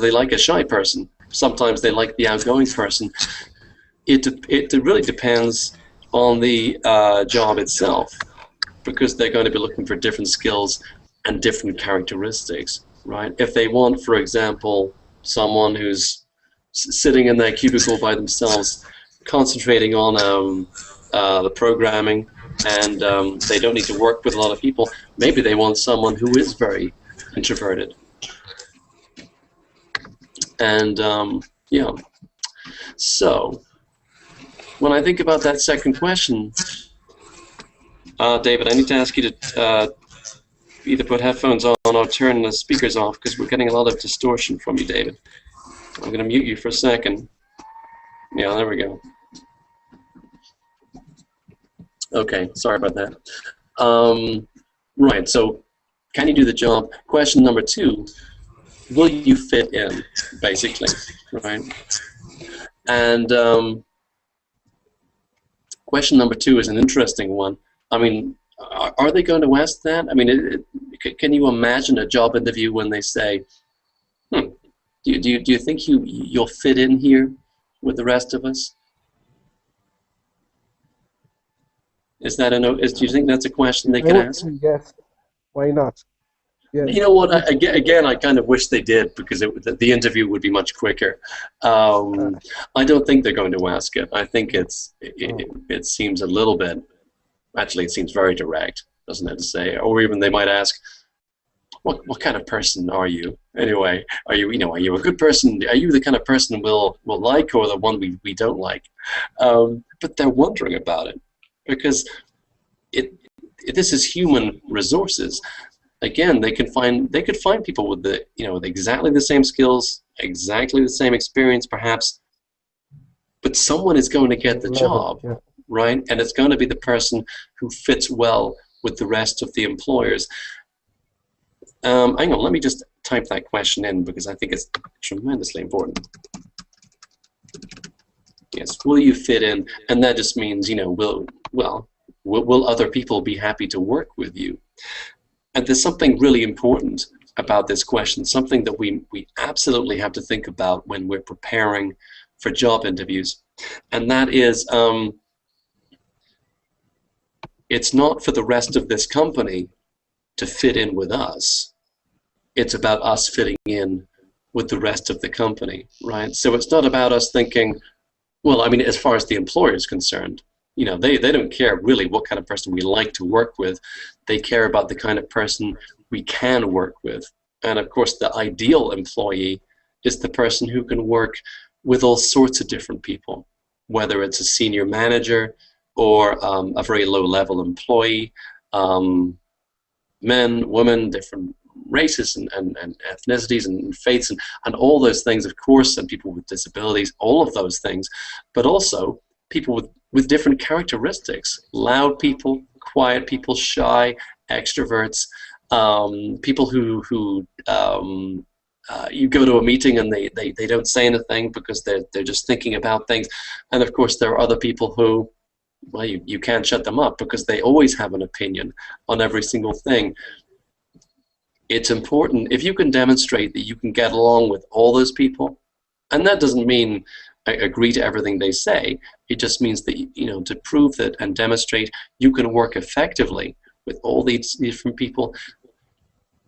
they like a shy person. Sometimes they like the outgoing person. It really depends on the job itself, because they're going to be looking for different skills and different characteristics, right? If they want, for example, someone who's sitting in their cubicle by themselves, concentrating on the programming, and they don't need to work with a lot of people, maybe they want someone who is very introverted. And yeah, so when I think about that second question, David, I need to ask you to either put headphones on or turn the speakers off, because we're getting a lot of distortion from you, David. I'm going to mute you for a second. Yeah, there we go. Okay, sorry about that. Right, so can you do the job? Question number two, will you fit in, basically, right? And question number two is an interesting one. I mean, are they going to ask that? I mean, can you imagine a job interview when they say, do you think you'll fit in here with the rest of us? Is that do you think that's a question they can ask? Yes. Why not? Yes. You know what? Again, I kind of wish they did, because the interview would be much quicker. I don't think they're going to ask it. I think it seems a little bit. Actually, it seems very direct, doesn't it? To say, or even they might ask, "What kind of person are you? Anyway, are you a good person? Are you the kind of person we'll like, or the one we don't like?" But they're wondering about it, because this is human resources. Again, they could find people with with exactly the same skills, exactly the same experience, perhaps, but someone is going to get the job, right? And it's going to be the person who fits well with the rest of the employers. Hang on, let me just type that question in, because I think it's tremendously important. Yes, will you fit in? And that just means, will other people be happy to work with you? And there's something really important about this question, something that we absolutely have to think about when we're preparing for job interviews. And that is, it's not for the rest of this company to fit in with us. It's about us fitting in with the rest of the company, right? So it's not about us thinking, well, I mean, as far as the employer is concerned, they don't care really what kind of person we like to work with. They care about the kind of person we can work with. And of course, the ideal employee is the person who can work with all sorts of different people, whether it's a senior manager or a very low-level employee, men, women, different races and ethnicities and faiths and all those things, of course, and people with disabilities, all of those things, but also people with different characteristics: loud people, quiet people, shy, extroverts, people who you go to a meeting and they don't say anything because they're just thinking about things. And of course there are other people who, well, you can't shut them up because they always have an opinion on every single thing. It's important if you can demonstrate that you can get along with all those people, and that doesn't mean agree to everything they say. It just means that, to prove that and demonstrate you can work effectively with all these different people.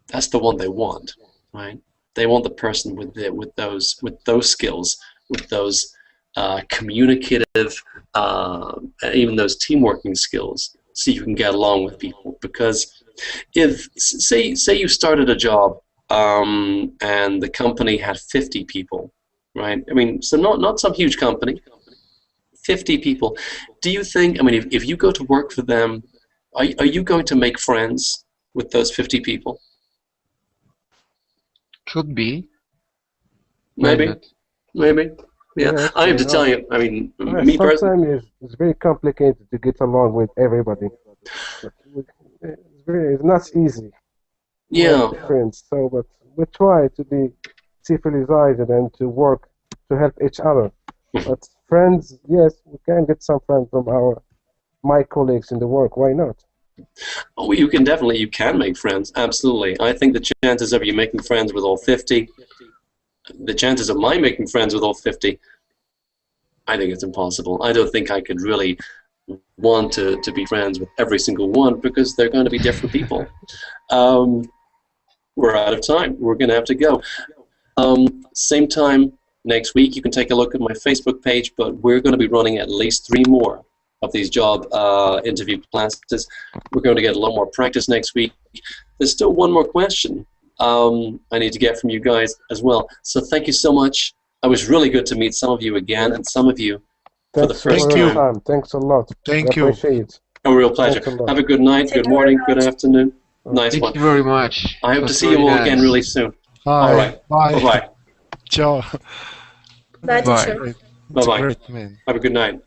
That's the one they want, right? They want the person with those skills, with those communicative, even those teamworking skills, so you can get along with people. Because if say you started a job and the company had 50 people, right? I mean, so not some huge company. 50 people. Do you think? I mean, if you go to work for them, are you going to make friends with those 50 people? Could be. Maybe. Maybe. Yeah. Yes, I have you to tell know. you. I mean, me personally. Sometimes it's very complicated to get along with everybody. It's not easy. Yeah. Friends. So, but we try to be civilized and to work to help each other. But friends, yes, we can get some friends from my colleagues in the work. Why not? Oh, you can make friends. Absolutely. I think the chances of you making friends with all 50, the chances of my making friends with all 50, I think it's impossible. I don't think I could really want to be friends with every single one because they're going to be different people. We're out of time. We're going to have to go. Same time next week, you can take a look at my Facebook page, but we're going to be running at least 3 more of these job interview classes. We're going to get a lot more practice next week. There's still one more question I need to get from you guys as well. So thank you so much. It was really good to meet some of you again and some of you for the first time. Thanks a lot. Thank you. Appreciate it. A real pleasure. Have a good night, good morning, good afternoon. Nice Thank one. you very much. I hope to see you all again really soon. Hi. All right. Bye. Bye-bye. Ciao. Bye, Bye. teacher. It's Bye-bye. great, man. Have a good night.